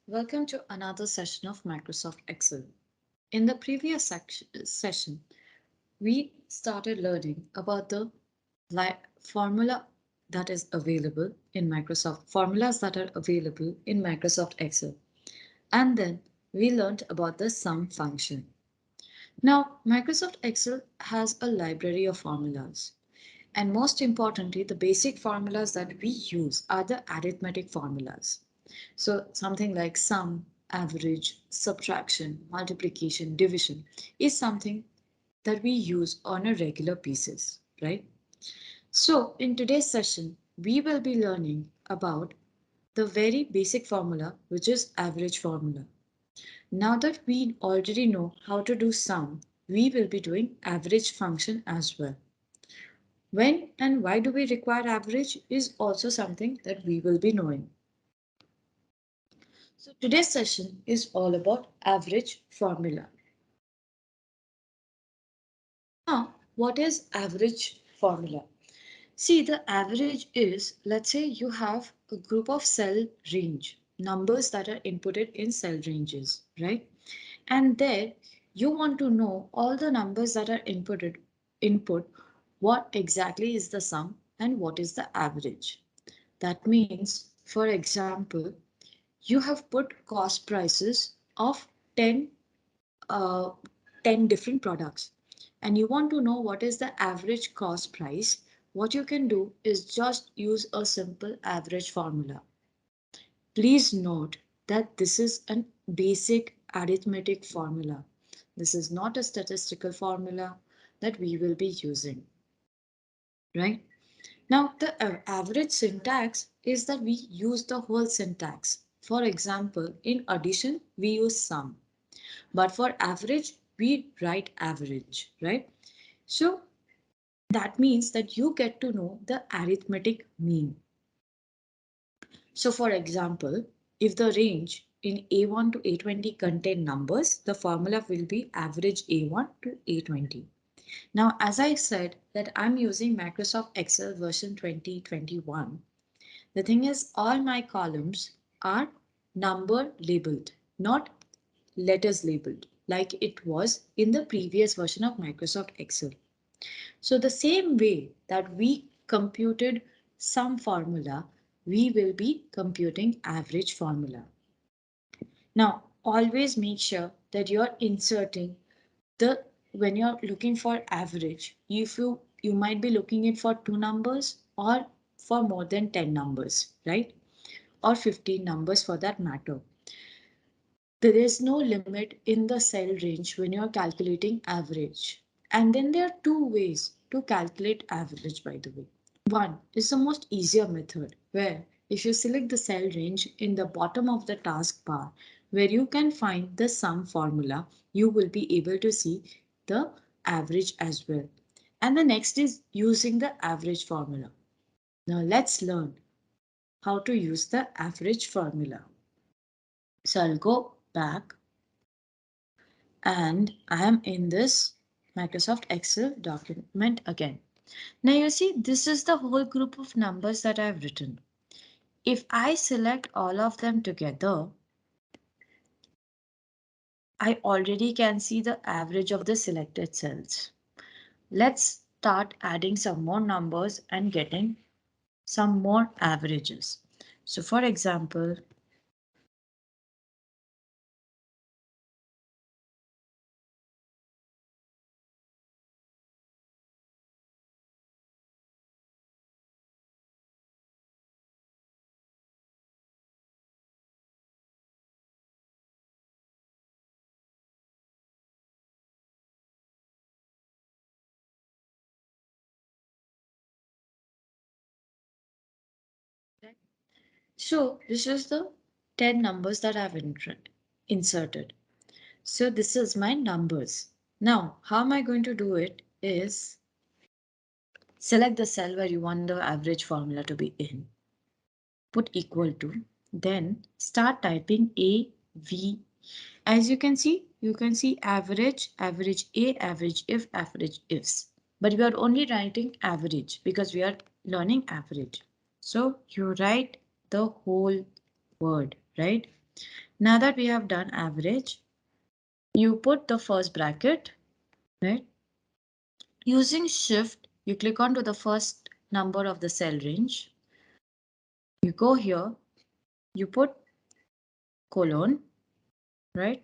Welcome to another session of Microsoft Excel. In the previous session, we started learning about the formula that is available in Microsoft, formulas that are available in Microsoft Excel. And then we learned about the sum function. Now, Microsoft Excel has a library of formulas. And most importantly, the basic formulas that we use are the arithmetic formulas. So something like sum, average, subtraction, multiplication, division is something that we use on a regular basis, right? So in today's session, we will be learning about the very basic formula, which is average formula. Now that we already know how to do sum, we will be doing average function as well. When and why do we require average is also something that we will be knowing. So today's session is all about average formula. Now, what is average formula? See, the average is, let's say you have a group of cell range, numbers that are inputted in cell ranges, right? And there you want to know all the numbers that are input, what exactly is the sum and what is the average. That means, for example, you have put cost prices of 10, uh, 10 different products and you want to know what is the average cost price. What you can do is just use a simple average formula. Please note that this is a basic arithmetic formula. This is not a statistical formula that we will be using, right? Now, the average syntax is that we use the whole syntax. For example, in addition, we use sum. But for average, we write average, right? So that means that you get to know the arithmetic mean. So for example, if the range in A1 to A20 contain numbers, the formula will be average A1 to A20. Now, as I said that I'm using Microsoft Excel version 2021, the thing is all my columns are number labeled, not letters labeled like it was in the previous version of Microsoft Excel. So the same way that we computed sum formula, we will be computing average formula. Now, always make sure that you're inserting the when you're looking for average, if you might be looking it for two numbers or for more than 10 numbers, right? Or 15 numbers for that matter. There is no limit in the cell range when you're calculating average. And then there are two ways to calculate average, by the way. One is the most easier method where if you select the cell range in the bottom of the taskbar where you can find the sum formula, you will be able to see the average as well. And the next is using the average formula. Now let's learn how to use the average formula. So I'll go back and I am in this Microsoft Excel document again. Now you see this is the whole group of numbers that I've written. If I select all of them together, I already can see the average of the selected cells. Let's start adding some more numbers and getting some more averages. So for example, so this is the 10 numbers that I've inserted. So this is my numbers. Now, how am I going to do it is select the cell where you want the average formula to be in. Put equal to, then start typing A, V. As you can see average, average A, average if, average ifs. But we are only writing average because we are learning average. So you write the whole word, right? Now that we have done average, you put the first bracket, right? Using shift, you click onto the first number of the cell range. You go here, you put colon, right?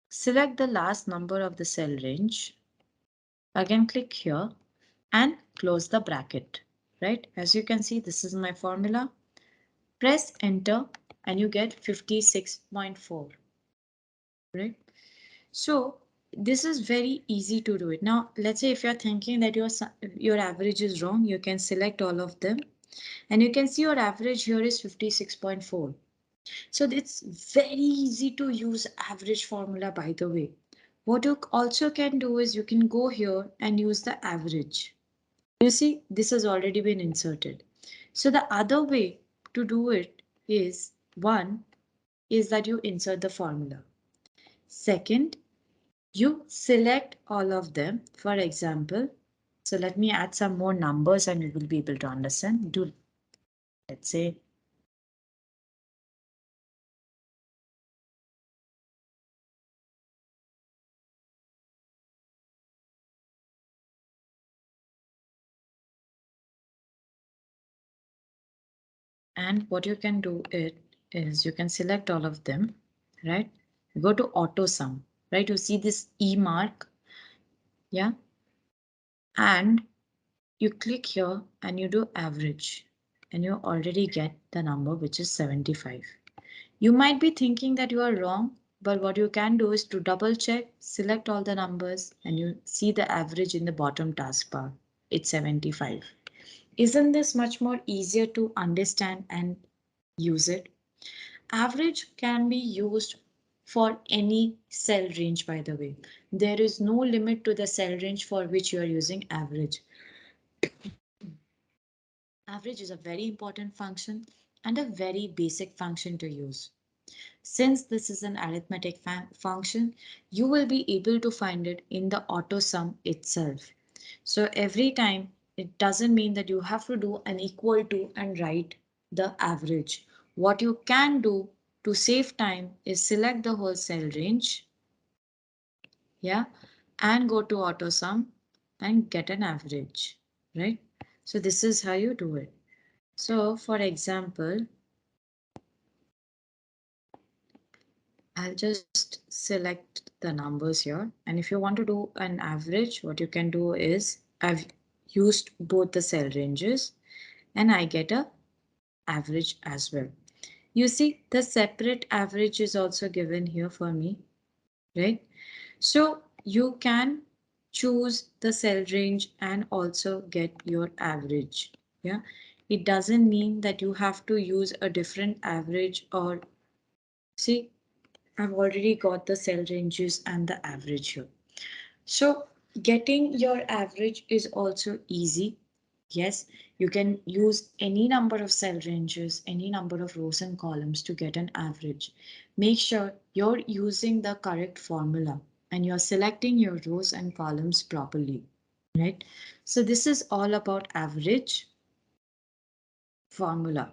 Select the last number of the cell range. Again, click here and close the bracket, right? As you can see, this is my formula. Press enter and you get 56.4, right? So this is very easy to do it. Now, let's say if you're thinking that your average is wrong, you can select all of them and you can see your average here is 56.4. So it's very easy to use average formula, by the way. What you also can do is you can go here and use the average. You see, this has already been inserted. So the other way to do it is, one is that you insert the formula. Second, you select all of them. For example, so let me add some more numbers and you will be able to understand. Do, let's say, and what you can do it is you can select all of them, right? Go to auto sum, right? You see this E mark, yeah? And you click here and you do average and you already get the number which is 75. You might be thinking that you are wrong, but what you can do is to double check, select all the numbers and you see the average in the bottom taskbar. It's 75. Isn't this much more easier to understand and use it? Average can be used for any cell range, by the way. There is no limit to the cell range for which you are using average. Average is a very important function and a very basic function to use. Since this is an arithmetic function, you will be able to find it in the auto sum itself. So every time, it doesn't mean that you have to do an equal to and write the average. What you can do to save time is select the whole cell range, yeah, and go to auto sum and get an average, right? So this is how you do it. So for example, I'll just select the numbers here. And if you want to do an average, what you can do is I've used both the cell ranges and I get a average as well. You see the separate average is also given here for me, right? So you can choose the cell range and also get your average. Yeah, it doesn't mean that you have to use a different average or see, I've already got the cell ranges and the average here. So getting your average is also easy. Yes, you can use any number of cell ranges, any number of rows and columns to get an average. Make sure you're using the correct formula and you're selecting your rows and columns properly, right? So this is all about average formula.